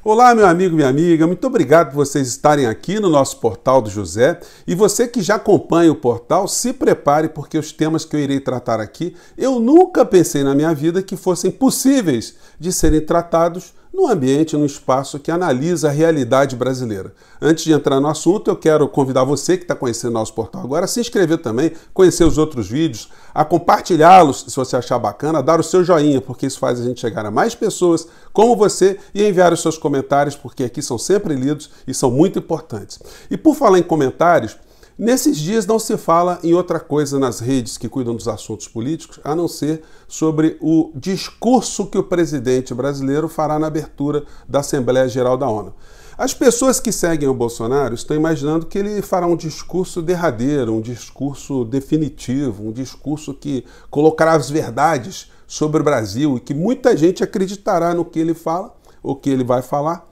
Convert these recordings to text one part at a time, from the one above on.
Olá, meu amigo, minha amiga, muito obrigado por vocês estarem aqui no nosso Portal do José. E você que já acompanha o portal, se prepare, porque os temas que eu irei tratar aqui, eu nunca pensei na minha vida que fossem possíveis de serem tratados num ambiente, num espaço que analisa a realidade brasileira. Antes de entrar no assunto, eu quero convidar você que está conhecendo nosso portal agora a se inscrever também, conhecer os outros vídeos, a compartilhá-los se você achar bacana, a dar o seu joinha, porque isso faz a gente chegar a mais pessoas como você e enviar os seus comentários, porque aqui são sempre lidos e são muito importantes. E por falar em comentários, nesses dias não se fala em outra coisa nas redes que cuidam dos assuntos políticos, a não ser sobre o discurso que o presidente brasileiro fará na abertura da Assembleia Geral da ONU. As pessoas que seguem o Bolsonaro estão imaginando que ele fará um discurso derradeiro, um discurso definitivo, um discurso que colocará as verdades sobre o Brasil e que muita gente acreditará no que ele fala, ou que ele vai falar,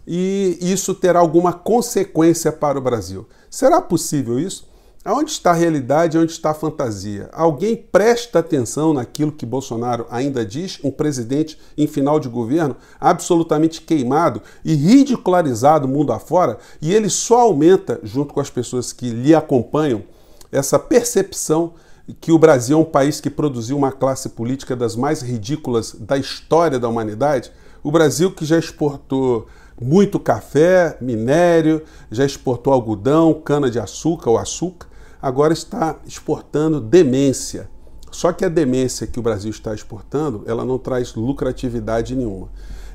e isso terá alguma consequência para o Brasil. Será possível isso? Aonde está a realidade e onde está a fantasia? Alguém presta atenção naquilo que Bolsonaro ainda diz? Um presidente em final de governo absolutamente queimado e ridicularizado mundo afora, e ele só aumenta, junto com as pessoas que lhe acompanham, essa percepção que o Brasil é um país que produziu uma classe política das mais ridículas da história da humanidade. O Brasil que já exportou muito café, minério, já exportou algodão, cana-de-açúcar ou açúcar, agora está exportando demência. Só que a demência que o Brasil está exportando, ela não traz lucratividade nenhuma.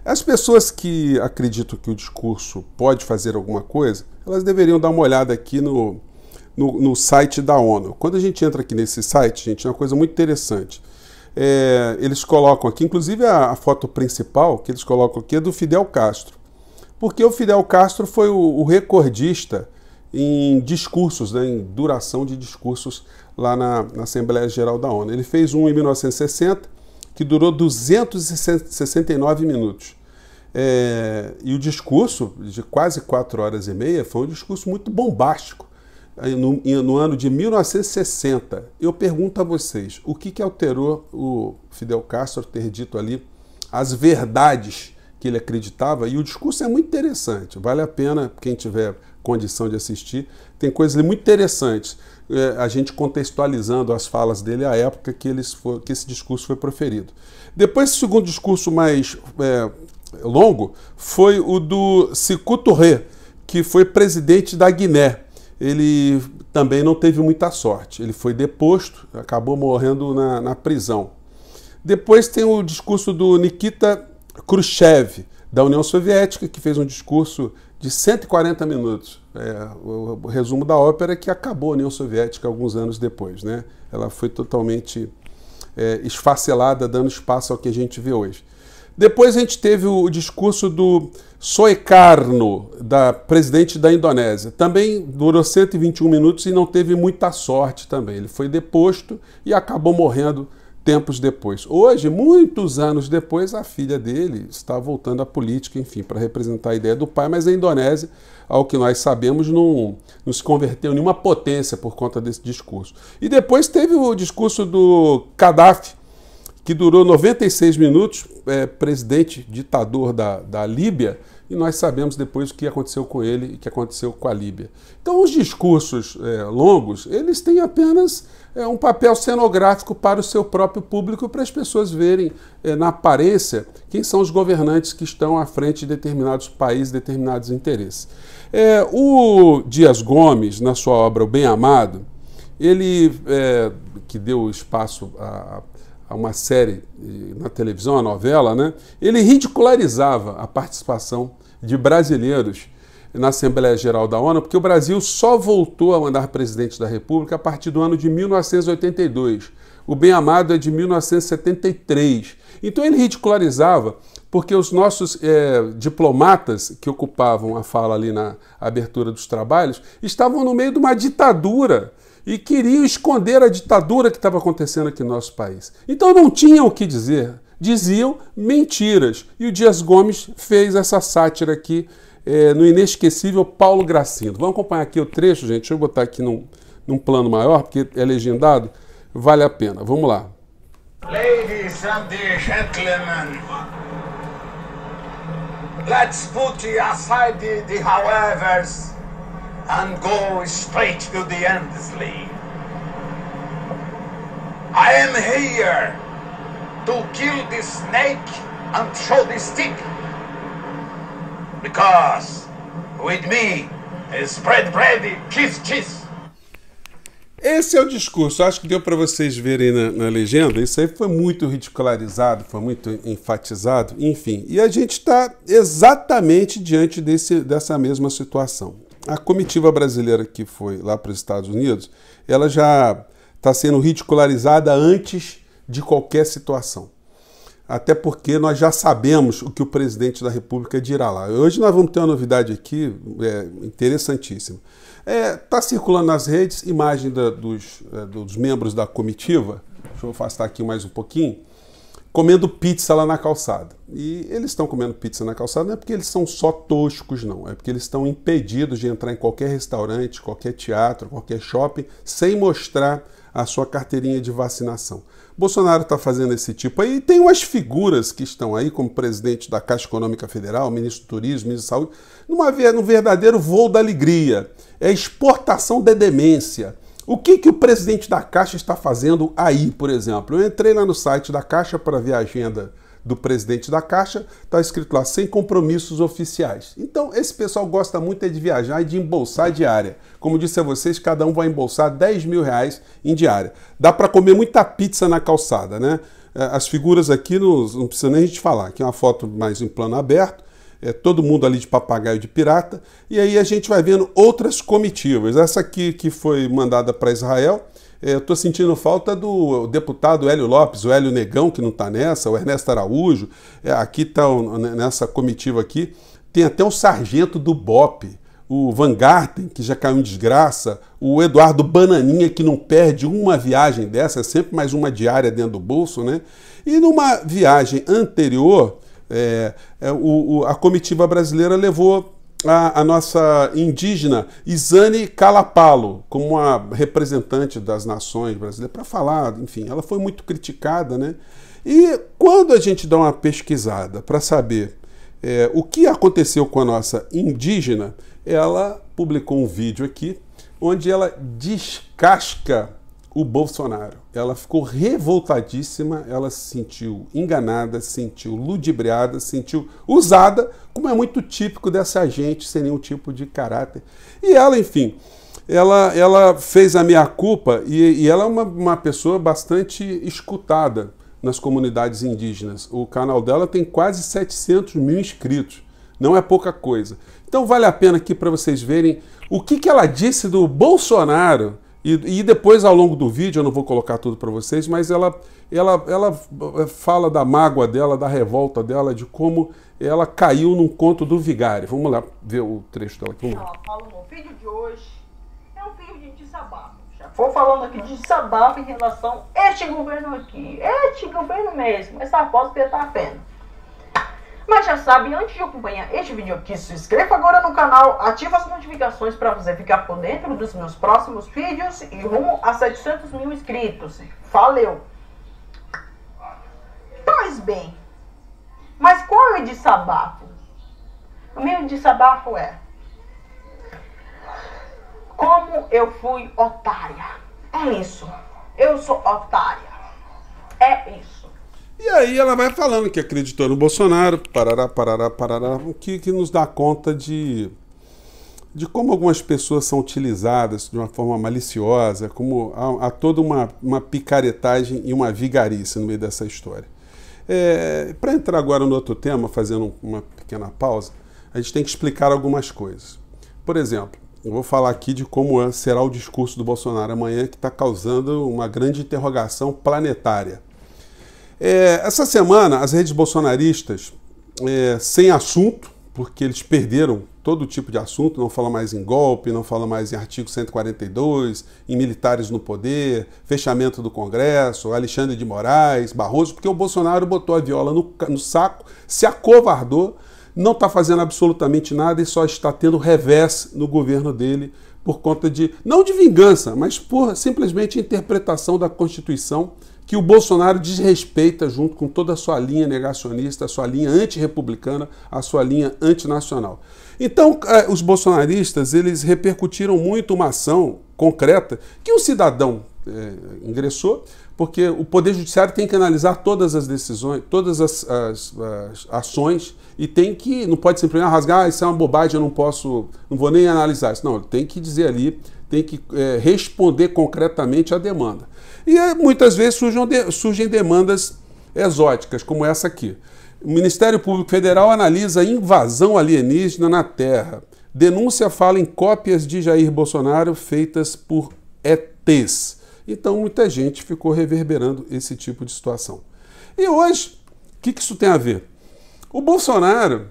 As pessoas que acreditam que o discurso pode fazer alguma coisa, elas deveriam dar uma olhada aqui no site da ONU. Quando a gente entra aqui nesse site, gente, é uma coisa muito interessante. Eles colocam aqui, inclusive a foto principal que eles colocam aqui é do Fidel Castro. Porque o Fidel Castro foi o recordista em discursos, né, em duração de discursos lá na Assembleia Geral da ONU. Ele fez um em 1960 que durou 269 minutos. E o discurso, de quase 4 horas e meia, foi um discurso muito bombástico. No ano de 1960, eu pergunto a vocês, o que alterou o Fidel Castro ter dito ali as verdades que ele acreditava? E o discurso é muito interessante, vale a pena quem tiver condição de assistir, tem coisas muito interessantes, a gente contextualizando as falas dele à época que esse discurso foi proferido. Depois, o segundo discurso mais longo foi o do Sékou Touré, que foi presidente da Guiné. Ele também não teve muita sorte, ele foi deposto, acabou morrendo na prisão. Depois tem o discurso do Nikita Khrushchev, da União Soviética, que fez um discurso de 140 minutos. O resumo da ópera é que acabou a União Soviética alguns anos depois, né? Ela foi totalmente esfacelada, dando espaço ao que a gente vê hoje. Depois a gente teve o discurso do Sukarno, da presidente da Indonésia. Também durou 121 minutos e não teve muita sorte também. Ele foi deposto e acabou morrendo tempos depois. Hoje, muitos anos depois, a filha dele está voltando à política, enfim, para representar a ideia do pai, mas a Indonésia, ao que nós sabemos, não se converteu em nenhuma potência por conta desse discurso. E depois teve o discurso do Gaddafi, que durou 96 minutos, presidente ditador da Líbia, e nós sabemos depois o que aconteceu com ele e o que aconteceu com a Líbia. Então, os discursos longos, eles têm apenas um papel cenográfico para o seu próprio público, para as pessoas verem na aparência quem são os governantes que estão à frente de determinados países, determinados interesses. O Dias Gomes, na sua obra O Bem Amado, ele, que deu espaço a uma série na televisão, a novela, né? Ele ridicularizava a participação de brasileiros na Assembleia Geral da ONU, porque o Brasil só voltou a mandar presidente da República a partir do ano de 1982. O Bem Amado é de 1973. Então ele ridicularizava porque os nossos diplomatas que ocupavam a fala ali na abertura dos trabalhos estavam no meio de uma ditadura e queriam esconder a ditadura que estava acontecendo aqui no nosso país. Então não tinham o que dizer, diziam mentiras. E o Dias Gomes fez essa sátira aqui no inesquecível Paulo Gracindo. Vamos acompanhar aqui o trecho, gente. Deixa eu botar aqui num plano maior, porque é legendado, vale a pena. Vamos lá. Ladies and gentlemen, Let's put aside the howevers and go straight to the endlessly. I am here to kill the snake and throw the stick. Because with me is spread bread, kiss, kiss. Esse é o discurso, acho que deu para vocês verem na legenda, isso aí foi muito ridicularizado, foi muito enfatizado, enfim. E a gente está exatamente diante dessa mesma situação. A comitiva brasileira que foi lá para os Estados Unidos, ela já está sendo ridicularizada antes de qualquer situação. Até porque nós já sabemos o que o presidente da República dirá lá. Hoje nós vamos ter uma novidade aqui interessantíssima. Está circulando nas redes imagem dos membros da comitiva, deixa eu afastar aqui mais um pouquinho, comendo pizza lá na calçada. E eles estão comendo pizza na calçada não é porque eles são só toscos, não. É porque eles estão impedidos de entrar em qualquer restaurante, qualquer teatro, qualquer shopping, sem mostrar a sua carteirinha de vacinação. Bolsonaro está fazendo esse tipo aí. E tem umas figuras que estão aí, como presidente da Caixa Econômica Federal, ministro do Turismo, ministro da Saúde, num verdadeiro voo da alegria. É exportação da demência. O que o presidente da Caixa está fazendo aí, por exemplo? Eu entrei lá no site da Caixa para ver a agenda do presidente da Caixa, está escrito lá, sem compromissos oficiais. Então, esse pessoal gosta muito de viajar e de embolsar diária. Como disse a vocês, cada um vai embolsar 10 mil reais em diária. Dá para comer muita pizza na calçada, né? As figuras aqui, não precisa nem a gente falar. Aqui é uma foto mais em plano aberto, todo mundo ali de papagaio de pirata, e aí a gente vai vendo outras comitivas. Essa aqui que foi mandada para Israel, eu estou sentindo falta do deputado Hélio Lopes, o Hélio Negão, que não está nessa, o Ernesto Araújo, aqui está nessa comitiva aqui, tem até um sargento do BOPE, o Van Garten, que já caiu em desgraça, o Eduardo Bananinha, que não perde uma viagem dessa, é sempre mais uma diária dentro do bolso, né? E numa viagem anterior, a comitiva brasileira levou a nossa indígena Isane Calapalo como uma representante das nações brasileiras para falar, enfim, ela foi muito criticada, né? E quando a gente dá uma pesquisada para saber o que aconteceu com a nossa indígena, ela publicou um vídeo aqui onde ela descasca o Bolsonaro. Ela ficou revoltadíssima, ela se sentiu enganada, se sentiu ludibriada, se sentiu usada, como é muito típico dessa gente, sem nenhum tipo de caráter. E ela, enfim, ela fez a meia-culpa e ela é uma pessoa bastante escutada nas comunidades indígenas. O canal dela tem quase 700 mil inscritos, não é pouca coisa. Então vale a pena aqui para vocês verem o que ela disse do Bolsonaro. E depois, ao longo do vídeo, eu não vou colocar tudo para vocês, mas ela fala da mágoa dela, da revolta dela, de como ela caiu num conto do vigário. Vamos lá ver o trecho dela aqui. Ela fala no vídeo de hoje, é um vídeo de desabafo. Já vou falando aqui de desabafo em relação a este governo aqui, este governo mesmo, essa aposta que ele está vendo. Mas já sabe, antes de acompanhar este vídeo aqui, se inscreva agora no canal, ative as notificações para você ficar por dentro dos meus próximos vídeos e rumo a 700 mil inscritos. Valeu! Pois bem, mas qual é o desabafo? O meu desabafo é: como eu fui otária. É isso. Eu sou otária. É isso. E aí ela vai falando que acreditou no Bolsonaro, parará, o que nos dá conta de como algumas pessoas são utilizadas de uma forma maliciosa, como há toda uma picaretagem e uma vigarice no meio dessa história. Para entrar agora no outro tema, fazendo uma pequena pausa, a gente tem que explicar algumas coisas. Por exemplo, eu vou falar aqui de como será o discurso do Bolsonaro amanhã, que está causando uma grande interrogação planetária. Essa semana, as redes bolsonaristas, sem assunto, porque eles perderam todo tipo de assunto, não fala mais em golpe, não fala mais em artigo 142, em militares no poder, fechamento do Congresso, Alexandre de Moraes, Barroso, porque o Bolsonaro botou a viola no saco, se acovardou, não está fazendo absolutamente nada e só está tendo revés no governo dele por conta de, não de vingança, mas por simplesmente interpretação da Constituição, que o Bolsonaro desrespeita junto com toda a sua linha negacionista, a sua linha antirrepublicana, a sua linha antinacional. Então, os bolsonaristas, eles repercutiram muito uma ação concreta que um cidadão ingressou, porque o Poder Judiciário tem que analisar todas as decisões, todas as ações, e não pode simplesmente rasgar, isso é uma bobagem, eu não vou nem analisar isso. Não, ele tem que dizer ali, tem que responder concretamente à demanda. E muitas vezes surgem demandas exóticas, como essa aqui. O Ministério Público Federal analisa invasão alienígena na Terra. Denúncia fala em cópias de Jair Bolsonaro feitas por ETs. Então, muita gente ficou reverberando esse tipo de situação. E hoje, o que isso tem a ver? O Bolsonaro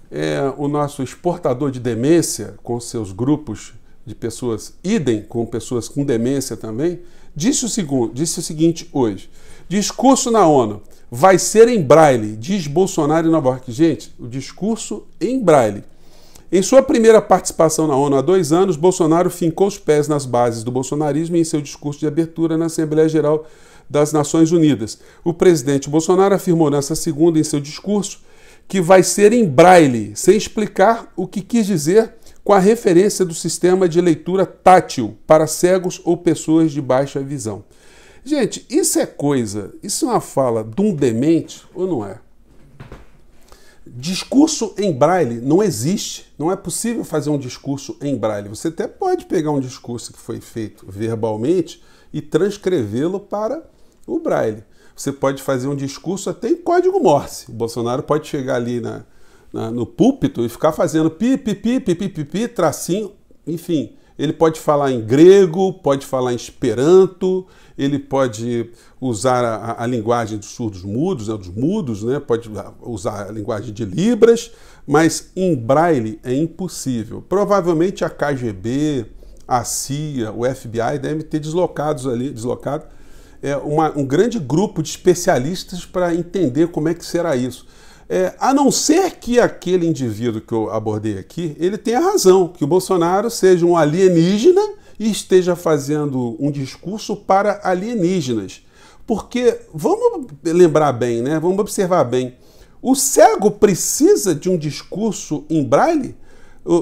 é o nosso exportador de demência, com seus grupos de pessoas, idem com pessoas com demência também, disse o seguinte hoje: discurso na ONU vai ser em braille, diz Bolsonaro em Nova York. Gente, o discurso em braille. Em sua primeira participação na ONU há 2 anos, Bolsonaro fincou os pés nas bases do bolsonarismo em seu discurso de abertura na Assembleia Geral das Nações Unidas. O presidente Bolsonaro afirmou nessa segunda em seu discurso que vai ser em braille, sem explicar o que quis dizer com a referência do sistema de leitura tátil para cegos ou pessoas de baixa visão. Gente, isso é uma fala de um demente ou não é? Discurso em braille não existe. Não é possível fazer um discurso em braille. Você até pode pegar um discurso que foi feito verbalmente e transcrevê-lo para o braille. Você pode fazer um discurso até em código Morse. O Bolsonaro pode chegar ali no púlpito e ficar fazendo pi, tracinho, enfim. Ele pode falar em grego, pode falar em esperanto, ele pode usar a linguagem dos surdos-mudos, dos mudos, né? Pode usar a linguagem de Libras, mas em braille é impossível. Provavelmente a KGB, a CIA, o FBI devem ter deslocado um grande grupo de especialistas para entender como é que será isso. A não ser que aquele indivíduo que eu abordei aqui, ele tenha razão, que o Bolsonaro seja um alienígena e esteja fazendo um discurso para alienígenas. Porque, vamos lembrar bem, né? Vamos observar bem, o cego precisa de um discurso em braille?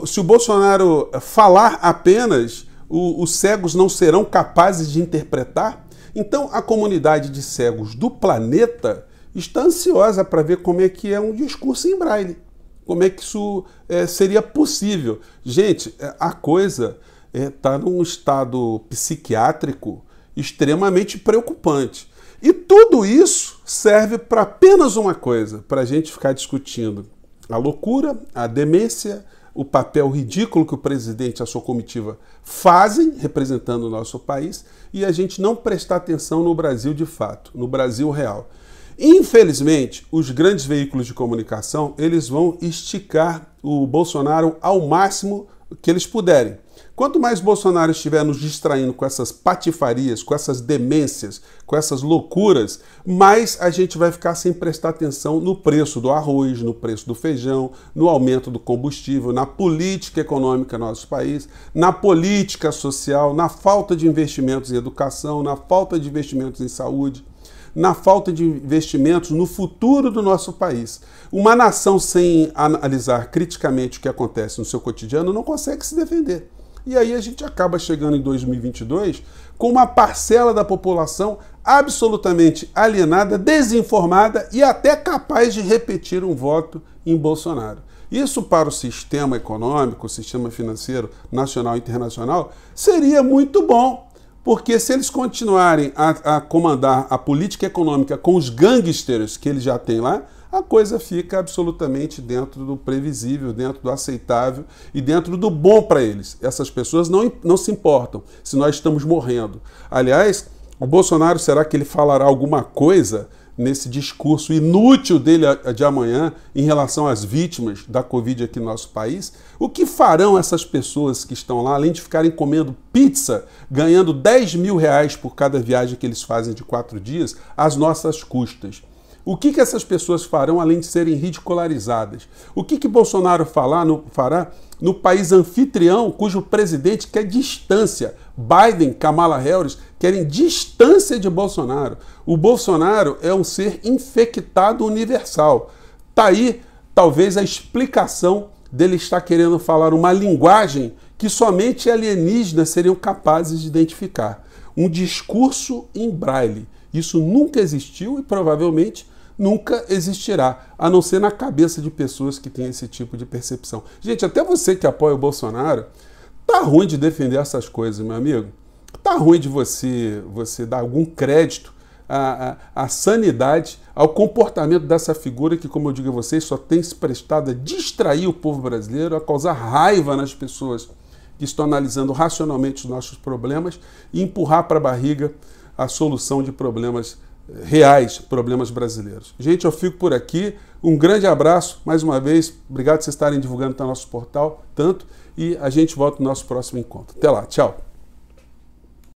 Se o Bolsonaro falar apenas, os cegos não serão capazes de interpretar? Então, a comunidade de cegos do planeta está ansiosa para ver como é que é um discurso em braille. Como é que isso seria possível. Gente, a coisa está num estado psiquiátrico extremamente preocupante. E tudo isso serve para apenas uma coisa, para a gente ficar discutindo a loucura, a demência, o papel ridículo que o presidente e a sua comitiva fazem, representando o nosso país, e a gente não prestar atenção no Brasil de fato, no Brasil real. Infelizmente, os grandes veículos de comunicação, eles vão esticar o Bolsonaro ao máximo que eles puderem. Quanto mais Bolsonaro estiver nos distraindo com essas patifarias, com essas demências, com essas loucuras, mais a gente vai ficar sem prestar atenção no preço do arroz, no preço do feijão, no aumento do combustível, na política econômica do nosso país, na política social, na falta de investimentos em educação, na falta de investimentos em saúde, na falta de investimentos no futuro do nosso país. Uma nação sem analisar criticamente o que acontece no seu cotidiano não consegue se defender. E aí a gente acaba chegando em 2022 com uma parcela da população absolutamente alienada, desinformada e até capaz de repetir um voto em Bolsonaro. Isso para o sistema econômico, o sistema financeiro nacional e internacional, seria muito bom, porque se eles continuarem a comandar a política econômica com os gangsters que eles já têm lá, a coisa fica absolutamente dentro do previsível, dentro do aceitável e dentro do bom para eles. Essas pessoas não se importam se nós estamos morrendo. Aliás, o Bolsonaro, será que ele falará alguma coisa nesse discurso inútil dele de amanhã em relação às vítimas da Covid aqui no nosso país? O que farão essas pessoas que estão lá, além de ficarem comendo pizza, ganhando 10 mil reais por cada viagem que eles fazem de 4 dias, às nossas custas? O que essas pessoas farão além de serem ridicularizadas? O que Bolsonaro fará no país anfitrião, cujo presidente quer distância. Biden, Kamala Harris querem distância de Bolsonaro. O Bolsonaro é um ser infectado universal. Tá aí, talvez, a explicação dele estar querendo falar uma linguagem que somente alienígenas seriam capazes de identificar. Um discurso em braille. Isso nunca existiu e provavelmente nunca existirá, a não ser na cabeça de pessoas que têm esse tipo de percepção. Gente, até você que apoia o Bolsonaro, tá ruim de defender essas coisas, meu amigo. Tá ruim de você dar algum crédito à sanidade, ao comportamento dessa figura que, como eu digo a vocês, só tem se prestado a distrair o povo brasileiro, a causar raiva nas pessoas que estão analisando racionalmente os nossos problemas e empurrar para a barriga a solução de problemas reais, problemas brasileiros. Gente, eu fico por aqui. Um grande abraço, mais uma vez. Obrigado por vocês estarem divulgando no nosso portal, tanto. E a gente volta no nosso próximo encontro. Até lá, tchau!